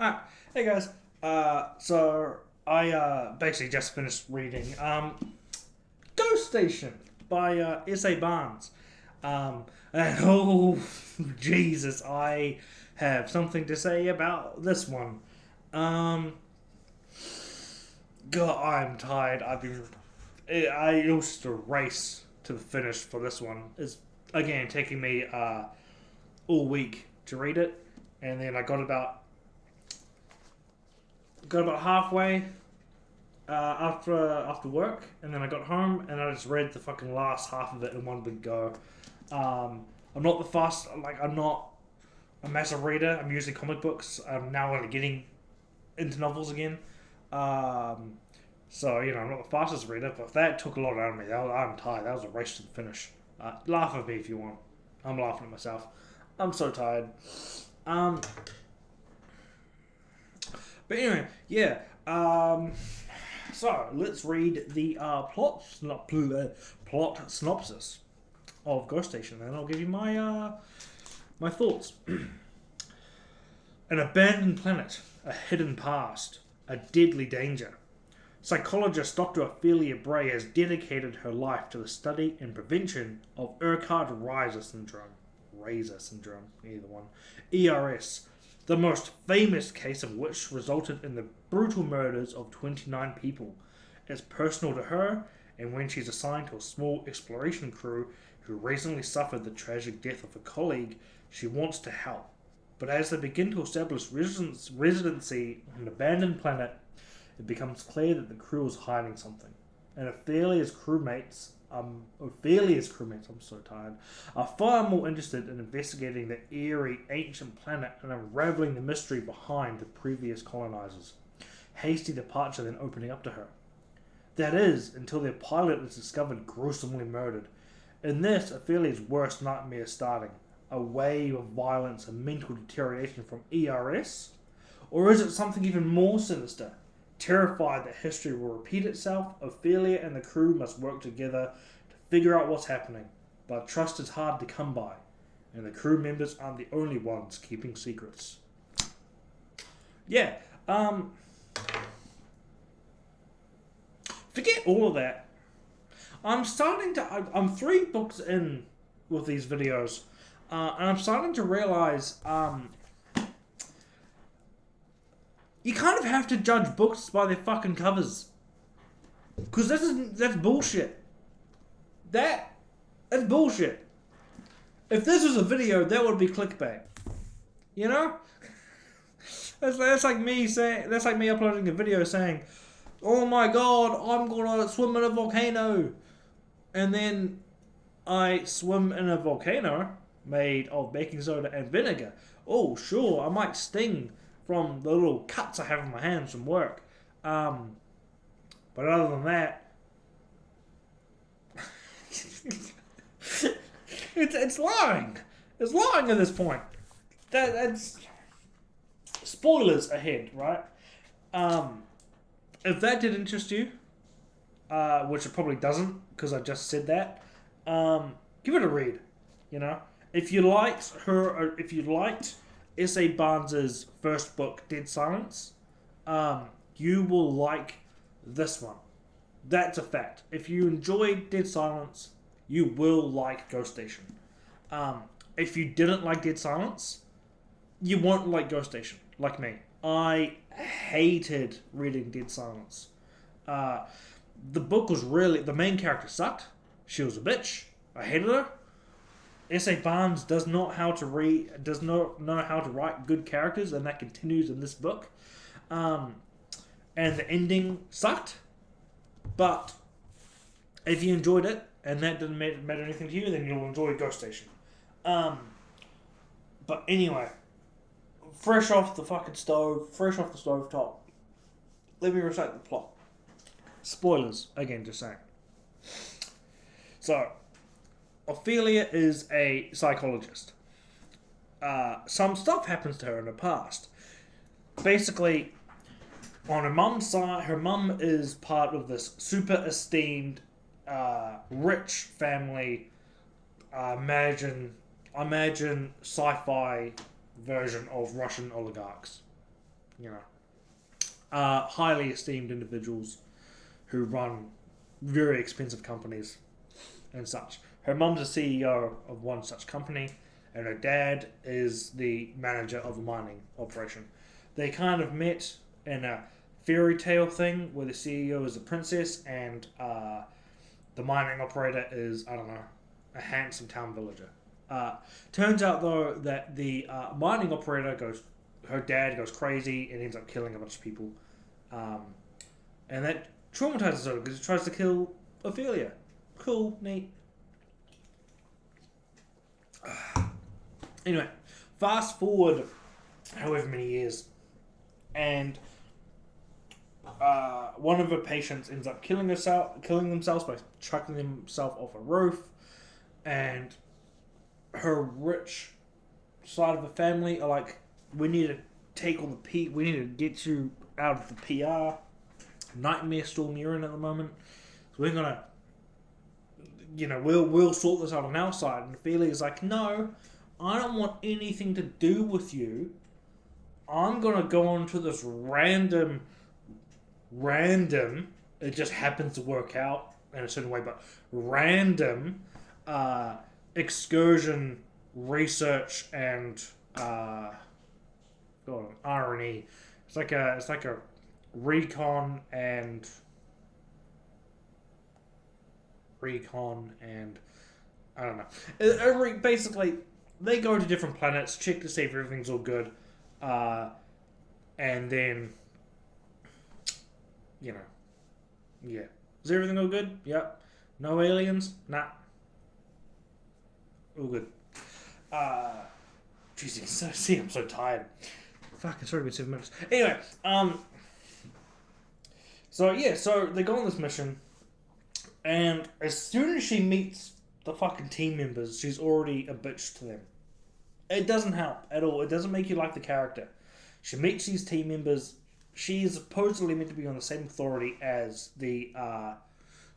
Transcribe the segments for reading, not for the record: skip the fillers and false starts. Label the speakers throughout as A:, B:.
A: Alright, hey guys. So I basically just finished reading Ghost Station by S.A. Barnes. And oh Jesus, I have something to say about this one. Um, God, I'm tired. I used to race to the finish for this one. It's again taking me all week to read it, and then I got about halfway after work, and then I got home and I just read the fucking last half of it in one big go. I'm not the fast like I'm not a massive reader. I'm usually comic books. I'm now getting into novels again. Um, so I'm not the fastest reader, but that took a lot out of me. I'm tired. That was a race to the finish. Laugh at me if you want. I'm laughing at myself. I'm so tired. Um, but anyway, yeah. So let's read the plot synopsis of Ghost Station, and I'll give you my thoughts. An abandoned planet, a hidden past, a deadly danger. Psychologist Dr. Ophelia Bray has dedicated her life to the study and prevention of Urquhart-Reiser syndrome. Reiser syndrome, either one. ERS, the most famous case of which resulted in the brutal murders of 29 people. It's personal to her, and when she's assigned to a small exploration crew who recently suffered the tragic death of a colleague, she wants to help. But as they begin to establish residency on an abandoned planet, it becomes clear that the crew is hiding something. And Ophelia's crewmates, I'm so tired, are far more interested in investigating the eerie ancient planet and unraveling the mystery behind the previous colonizers. Hasty departure then opening up to her. That is, until their pilot is discovered gruesomely murdered. In this, Ophelia's worst nightmare is starting. A wave of violence and mental deterioration from ERS? Or is it something even more sinister? Terrified that history will repeat itself, Ophelia and the crew must work together to figure out what's happening. But trust is hard to come by, and the crew members aren't the only ones keeping secrets. Yeah, forget all of that. I'm 3 books in with these videos, and I'm starting to realize you kind of have to judge books by their fucking covers. Because that's bullshit. That's bullshit. If this was a video, that would be clickbait. You know? That's like me uploading a video saying, "Oh my god, I'm gonna swim in a volcano," and then I swim in a volcano made of baking soda and vinegar. Oh, sure, I might sting from the little cuts I have on my hands from work. Um, but other than that, it's lying. It's lying at this point. That's spoilers ahead, right? Um, if that did interest you, which it probably doesn't because I just said that, give it a read. You know, if you liked S.A. Barnes's first book, Dead Silence, you will like this one. That's a fact. If you enjoyed Dead Silence, you will like Ghost Station. If you didn't like Dead Silence, you won't like Ghost Station, like me. I hated reading Dead Silence. Uh, the book was really the main character sucked. She was a bitch. I hated her. S.A. Barnes does not know how to write good characters, and that continues in this book. Um, and the ending sucked, but if you enjoyed it and that didn't matter anything to you, then you'll enjoy Ghost Station. Um, but anyway, fresh off the stove top. Let me recite the plot. Spoilers again, just saying. So, Ophelia is a psychologist. Some stuff happens to her in the past. Basically, on her mum's side, her mum is part of this super esteemed, rich family. Imagine sci-fi version of Russian oligarchs. you know, highly esteemed individuals who run very expensive companies and such. Her mum's a CEO of one such company, and her dad is the manager of a mining operation. They kind of met in a fairy tale thing where the CEO is a princess and the mining operator is, I don't know, a handsome town villager. Turns out though that the mining operator her dad goes crazy and ends up killing a bunch of people, and that traumatizes her because he tries to kill Ophelia. Cool, neat. Anyway, fast forward however many years, and one of her patients ends up killing themselves by chucking themselves off a roof, and her rich side of the family are like, we need to take all the we need to get you out of the PR nightmare storm you're in at the moment. So we're gonna, we'll sort this out on our side. And Ophelia's like, no, I don't want anything to do with you. I'm gonna go on to this random. It just happens to work out in a certain way, but random excursion research and R&E. It's like a recon and I don't know. Basically, they go to different planets, check to see if everything's all good, and then yeah. Is everything all good? Yep. No aliens? Nah. All good. Jeez, I'm so tired. Fuck, it's already been 7 minutes. Anyway, so they go on this mission, and as soon as she meets the fucking team members, she's already a bitch to them. It doesn't help at all. It doesn't make you like the character. She meets these team members. She is supposedly meant to be on the same authority as the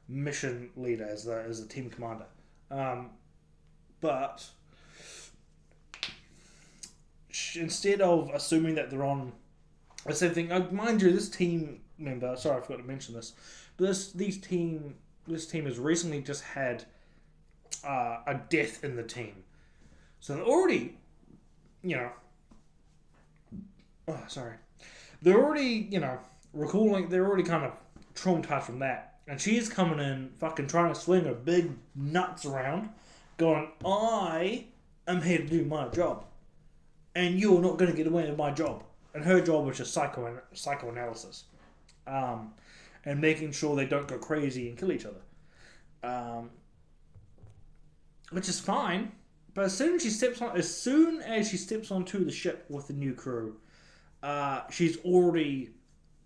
A: mission leader, as the team commander. But instead of assuming that they're on the same thing, mind you, this team member. Sorry, I forgot to mention this. But this team has recently just had a death in the team, so they're already, they're already, recalling. They're already kind of traumatized from that. And she's coming in, fucking trying to swing her big nuts around, going, I am here to do my job. And you're not going to get away with my job. And her job was just psychoanalysis. And making sure they don't go crazy and kill each other. Which is fine. But as soon as she steps onto the ship with the new crew, she's already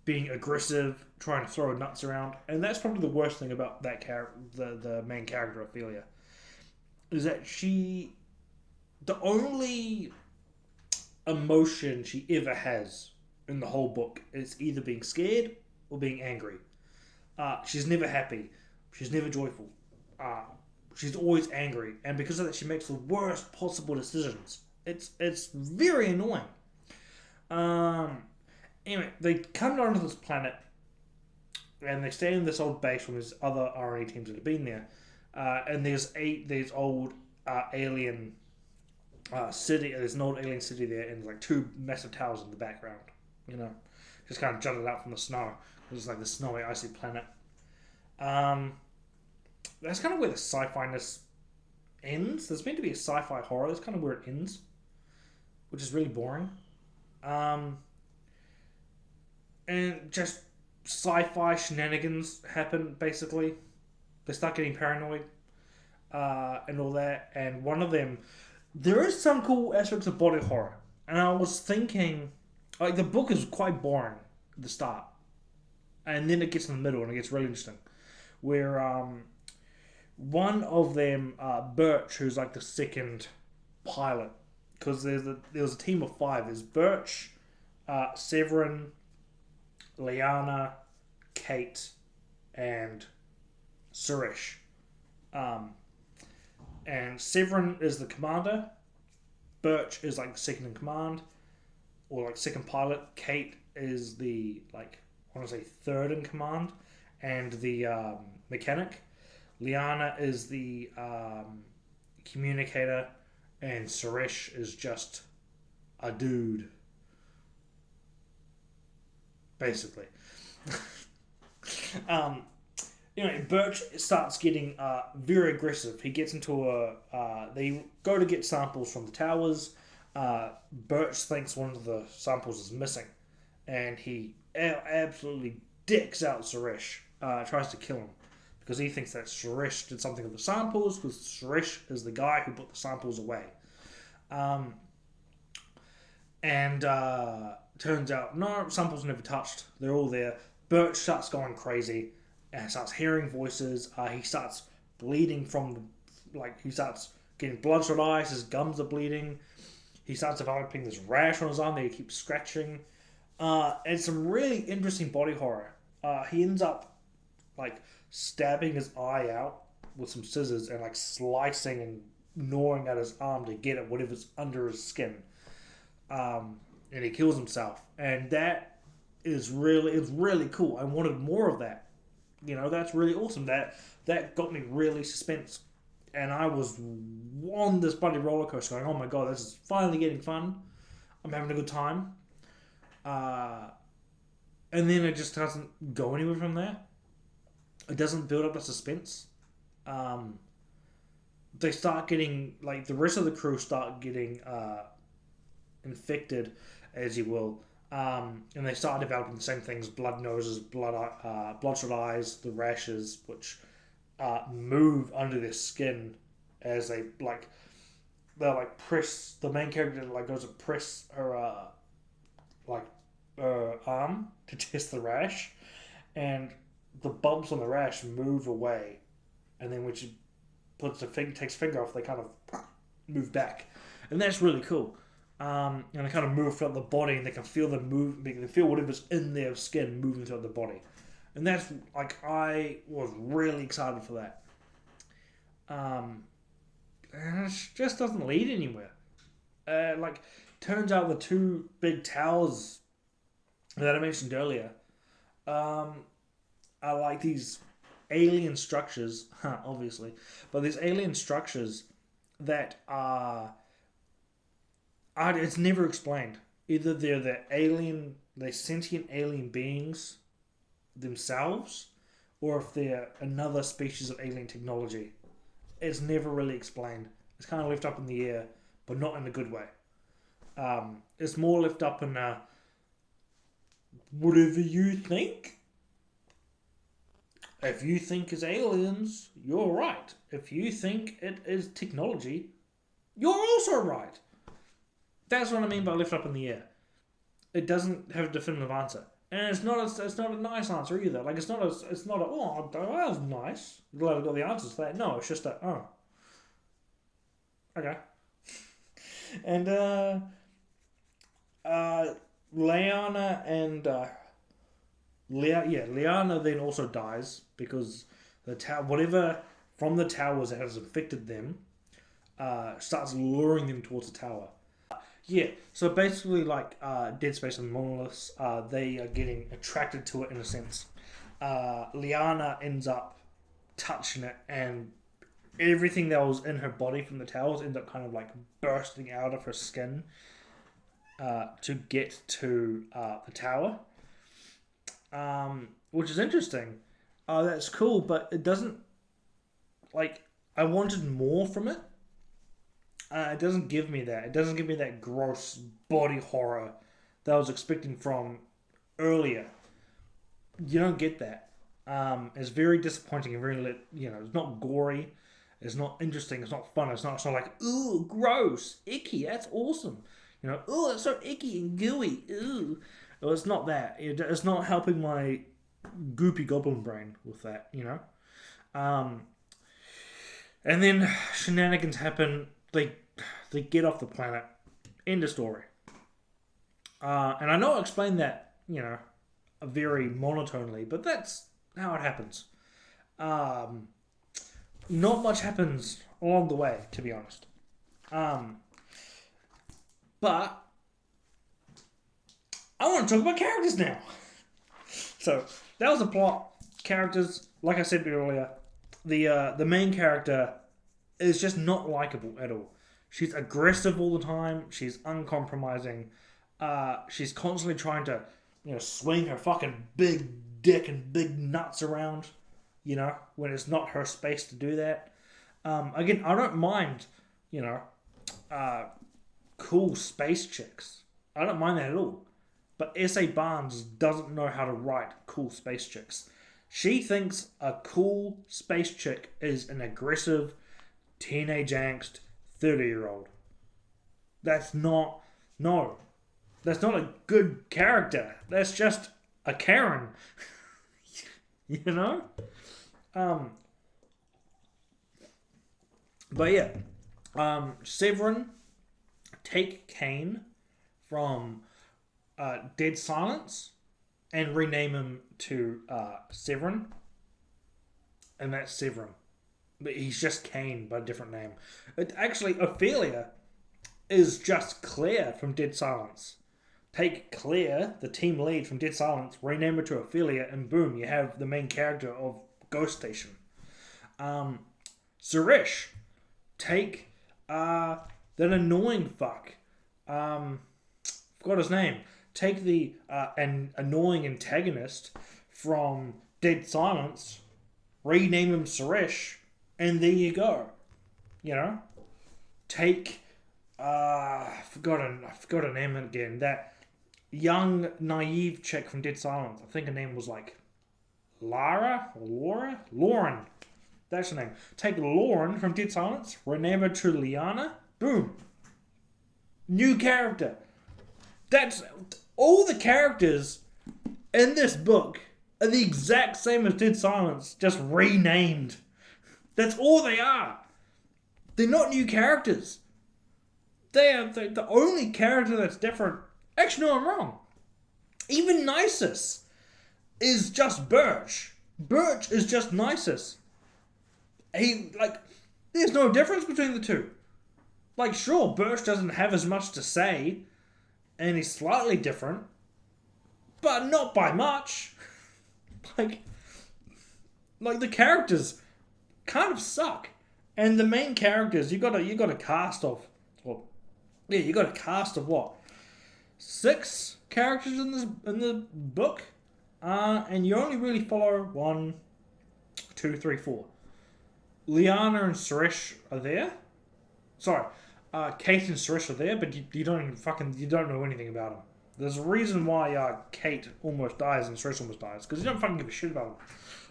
A: being aggressive, trying to throw nuts around, and that's probably the worst thing about that character, the main character Ophelia, is that the only emotion she ever has in the whole book is either being scared or being angry. She's never happy. She's never joyful. She's always angry, and because of that, she makes the worst possible decisions. It's very annoying. Anyway, they come down to this planet, and they stay in this old base from these other R&E teams that have been there. And there's old alien city. There's an old alien city there, and like two massive towers in the background. Just kind of jutted out from the snow. It's like the snowy, icy planet. That's kind of where the sci-fi-ness ends. There's meant to be a sci-fi horror. That's kind of where it ends, which is really boring. And just sci-fi shenanigans happen, basically. They start getting paranoid, and all that. And one of them, there is some cool aspects of body horror. And I was thinking, like, the book is quite boring at the start. And then it gets in the middle and it gets really interesting. Where, one of them, Birch, who's like the second pilot, because there was a team of 5. There's Birch, Severin, Liana, Kate, and Suresh. And Severin is the commander. Birch is like the second in command, or like second pilot. Kate is the, like, I want to say third in command, and the mechanic. Liana is the communicator, and Suresh is just a dude, basically. um, Birch starts getting very aggressive. He gets into they go to get samples from the towers. Birch thinks one of the samples is missing, and he absolutely dicks out Suresh. Tries to kill him because he thinks that Suresh did something with the samples, because Suresh is the guy who put the samples away. And turns out, no, samples never touched. They're all there. Birch starts going crazy and starts hearing voices. He starts bleeding from he starts getting bloodshot eyes. His gums are bleeding. He starts developing this rash on his arm that he keeps scratching. And some really interesting body horror. He ends up stabbing his eye out with some scissors and slicing and gnawing at his arm to get at whatever's under his skin. And he kills himself. And that is really cool. I wanted more of that. That's really awesome. That got me really suspense. And I was on this bloody roller coaster going, oh my god, this is finally getting fun. I'm having a good time. And then it just doesn't go anywhere from there. It doesn't build up the suspense. They start getting, the rest of the crew start getting infected, as you will. And they start developing the same things: blood noses, bloodshot eyes, the rashes, which move under their skin as they press. The main character goes to press her arm to test the rash, and the bumps on the rash move away, and then when she takes finger off, they kind of move back, and that's really cool. And they kind of move throughout the body, and they can feel them move. They can feel whatever's in their skin moving throughout the body, and that's I was really excited for that. And it just doesn't lead anywhere. Turns out the two big towers that I mentioned earlier, are these alien structures, obviously, but these alien structures that are. It's never explained. Either they're sentient alien beings themselves, or if they're another species of alien technology. It's never really explained. It's kind of left up in the air, but not in a good way. It's more left up in whatever you think. If you think it's aliens, you're right. If you think it is technology, you're also right. That's what I mean by left up in the air. It doesn't have a definitive answer, and it's not a nice answer either. It's not oh, that was nice. Glad I got the answers to that. No, it's just okay. And Liana and Liana then also dies because the whatever from the towers that has infected them starts luring them towards the tower. Yeah, so basically Dead Space and Monoliths, they are getting attracted to it in a sense. Liana ends up touching it, and everything that was in her body from the towers ends up kind of bursting out of her skin to get to the tower. Which is interesting. That's cool, but it doesn't I wanted more from it. It doesn't give me that. It doesn't give me that gross body horror that I was expecting from earlier. You don't get that. It's very disappointing and very it's not gory. It's not interesting. It's not fun. It's not ooh, gross, icky. That's awesome. Ooh, it's so icky and gooey. Ooh. Well, it's not that. It's not helping my goopy goblin brain with that. And then shenanigans happen. They get off the planet. End of story. And I know I explained that, very monotonely, but that's how it happens. Not much happens along the way, to be honest. But I want to talk about characters now. So that was the plot. Characters, like I said earlier, the main character is just not likable at all. She's aggressive all the time. She's uncompromising. She's constantly trying to, swing her fucking big dick and big nuts around, when it's not her space to do that. Again, I don't mind, cool space chicks. I don't mind that at all. But S.A. Barnes doesn't know how to write cool space chicks. She thinks a cool space chick is an aggressive, teenage angst, 30-year-old. That's not a good character. That's just a Karen. But yeah. Severin, take Kane from Dead Silence and rename him to Severin. And that's Severin. But he's just Kane by a different name. Actually, Ophelia is just Claire from Dead Silence. Take Claire, the team lead from Dead Silence, rename her to Ophelia, and boom, you have the main character of Ghost Station. Suresh, take that annoying fuck. Forgot his name. Take the an annoying antagonist from Dead Silence, rename him Suresh, and there you go. Take I forgot her name again. That young naive chick from Dead Silence. I think her name was like Lauren. That's her name. Take Lauren from Dead Silence, rename her to Liana. Boom. New character. That's all the characters in this book are the exact same as Dead Silence, just renamed. That's all they are. They're not new characters. They are the only character that's different. Actually, no, I'm wrong. Even Nisus is just Birch. Birch is just Nisus. There's no difference between the two. Sure, Birch doesn't have as much to say, and he's slightly different, but not by much. The characters kind of suck, and the main characters you got a cast of, you got a cast of what? 6 characters in the book, and you only really follow 1, 2, 3, 4. Liana and Suresh are there. Sorry, Kate and Suresh are there, but you don't know anything about them. There's a reason why Kate almost dies and Suresh almost dies, because you don't fucking give a shit about them.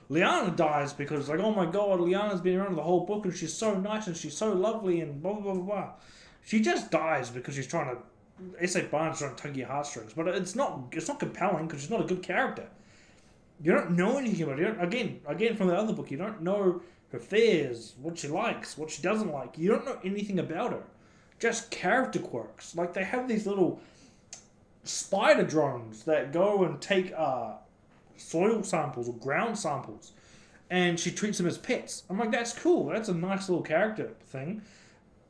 A: Liana dies because oh my god, Liana's been around the whole book and she's so nice and she's so lovely and blah blah blah blah. She just dies because she's trying to S.A. Barnes trying to tug your heartstrings, but it's not compelling because she's not a good character. You don't know anything about her. Again from the other book, you don't know her fears, what she likes, what she doesn't like. You don't know anything about her. Just character quirks. They have these little spider drones that go and take soil samples or ground samples, and she treats them as pets. I'm like, that's cool. That's a nice little character thing.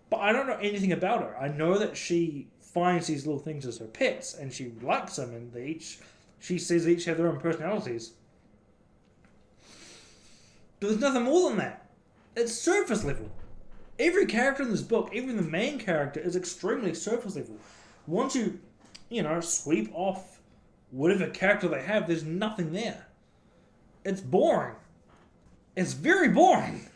A: But I don't know anything about her. I know that she finds these little things as her pets, and she likes them, and she says they each have their own personalities. But there's nothing more than that. It's surface level. Every character in this book, even the main character, is extremely surface level. Once you, sweep off whatever character they have, there's nothing there. It's boring. It's very boring.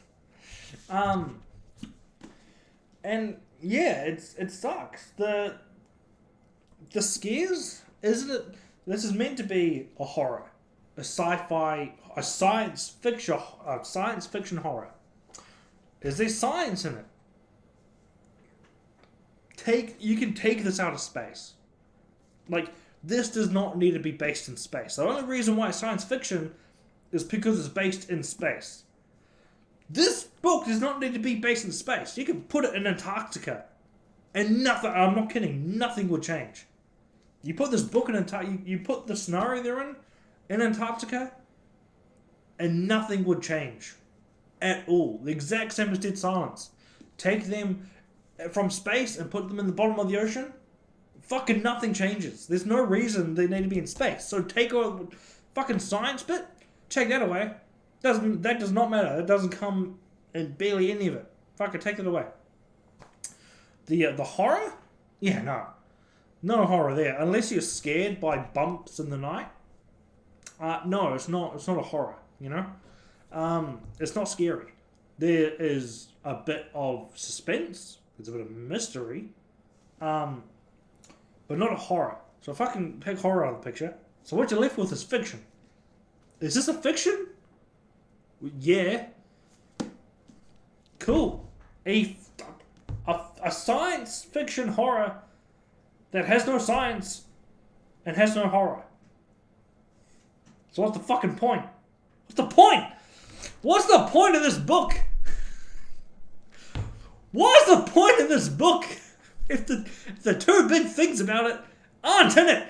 A: And yeah, it sucks. The scares, isn't it? This is meant to be a horror, a sci-fi, a science fiction horror. Is there science in it? You can take this out of space. This does not need to be based in space. The only reason why it's science fiction is because it's based in space. This book does not need to be based in space. You can put it in Antarctica, and nothing. I'm not kidding. Nothing will change. You put this book in Antarctica. You put the scenario they're in Antarctica, and nothing would change at all. The exact same as Dead Silence. Take them from space and put them in the bottom of the ocean. fucking nothing changes. There's no reason they need to be in space. So take a fucking science bit, take that away. That does not matter. It doesn't come in barely any of it. Fucking take it away. The horror? Yeah, no horror there. Unless you're scared by bumps in the night. No, it's not a horror, you know? It's not scary. There is a bit of suspense. There's a bit of mystery. But not a horror. So fucking take horror out of the picture. So what you're left with is fiction. Is this a fiction? Yeah. Cool. A science fiction horror that has no science and has no horror. So what's the fucking point? What's the point? What's the point of this book? What's the point of this book if the two big things about it aren't in it?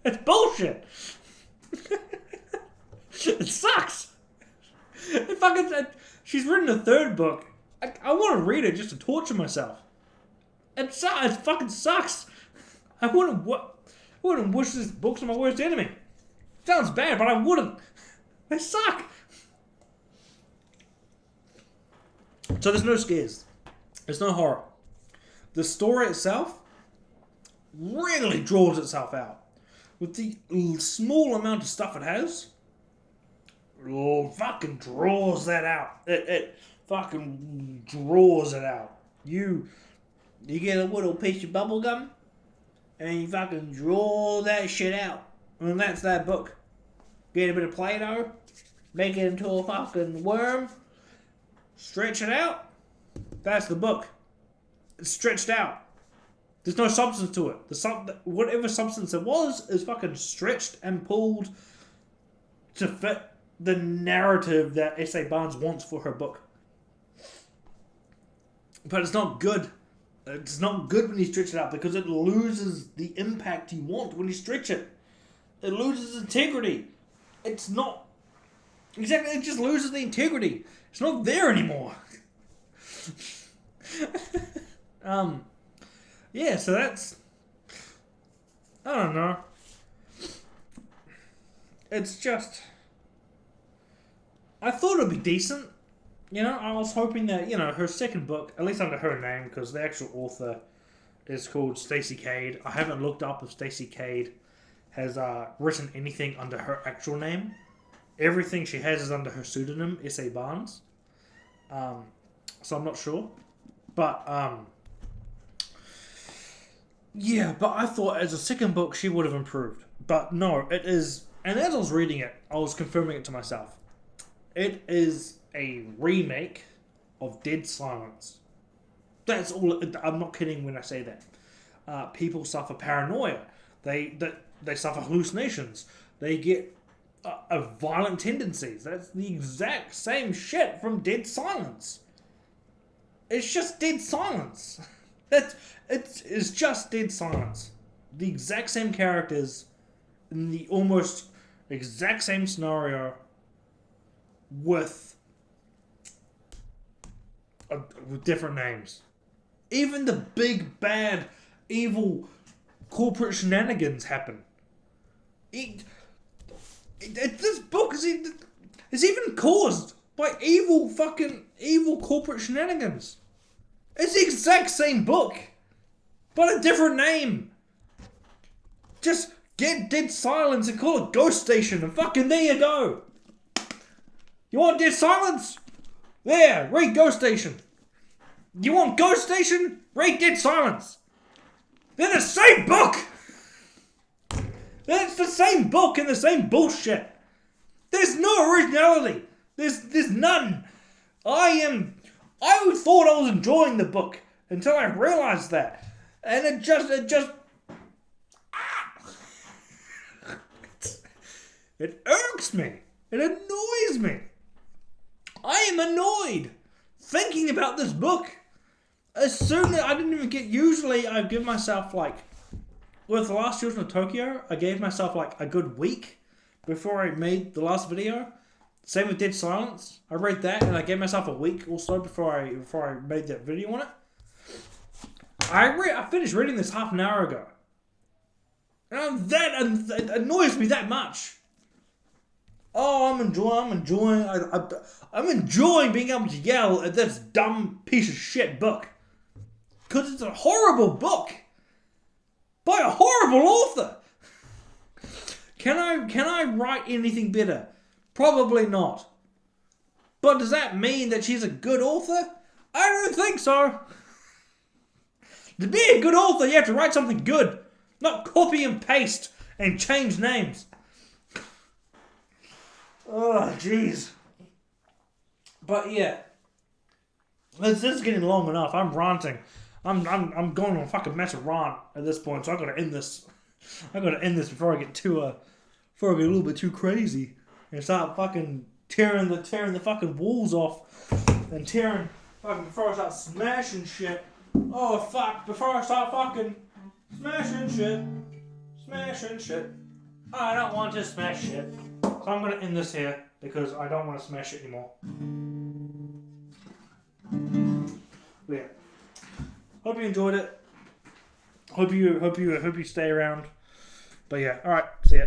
A: It's bullshit. It sucks. She's written a third book. I want to read it just to torture myself. It fucking sucks. I wouldn't wish this book to my worst enemy. Sounds bad, but I wouldn't. They suck. So there's no scares. There's no horror. The story itself really draws itself out. With the small amount of stuff it has, fucking draws that out. It fucking draws it out. You get a little piece of bubble gum, and you fucking draw that shit out. And that's that book. Get a bit of Play-Doh, make it into a fucking worm, stretch it out. That's the book. It's stretched out. There's no substance to it. Whatever substance it was is fucking stretched and pulled to fit the narrative that S.A. Barnes wants for her book. But it's not good. It's not good when you stretch it out because it loses the impact you want when you stretch it. It loses integrity. It's not... Exactly, it just loses the integrity. It's not there anymore. Yeah, so that's... I don't know. It's just... I thought it would be decent. You know, I was hoping that, her second book, at least under her name, because the actual author is called Stacey Cade. I haven't looked up if Stacey Cade has written anything under her actual name. Everything she has is under her pseudonym, S.A. Barnes. So I'm not sure. But, yeah, but I thought as a second book she would have improved. But no, it is... And as I was reading it, I was confirming it to myself. It is a remake of Dead Silence. That's all. I'm not kidding when I say that. People suffer paranoia. They suffer hallucinations. They get violent tendencies. That's the exact same shit from Dead Silence. It's just Dead Silence. It's just Dead Silence. The exact same characters in the almost exact same scenario with different names. Even the big, bad, evil corporate shenanigans happen. This book is even caused by evil corporate shenanigans. It's the exact same book, but a different name. Just get Dead Silence and call it Ghost Station, and fucking there you go. You want Dead Silence? There, read Ghost Station. You want Ghost Station? Read Dead Silence. They're the same book. It's the same book and the same bullshit. There's no originality. There's none. I thought I was enjoying the book until I realized that. And it just it irks me. It annoys me. I am annoyed thinking about this book. As soon as I didn't even get... Usually I give myself with The Last Children of Tokyo, I gave myself a good week before I made the last video. Same with Dead Silence. I read that and I gave myself a week or so before I made that video on it. I finished reading this half an hour ago. And that annoys me that much. Oh, I'm enjoying being able to yell at this dumb piece of shit book. Because it's a horrible book. By a horrible author. Can I write anything better? Probably not. But does that mean that she's a good author? I don't think so. To be a good author, you have to write something good. Not copy and paste and change names. Oh, jeez. But yeah. This is getting long enough. I'm ranting. I'm going on a fucking massive rant at this point, so I gotta end this. I gotta end this before I get before I get a little bit too crazy and start fucking tearing the fucking walls off and before I start smashing shit. Oh fuck! Before I start fucking smashing shit. I don't want to smash shit, so I'm gonna end this here because I don't want to smash it anymore. But yeah. Hope you enjoyed it. Hope you stay around. But yeah, alright, see ya.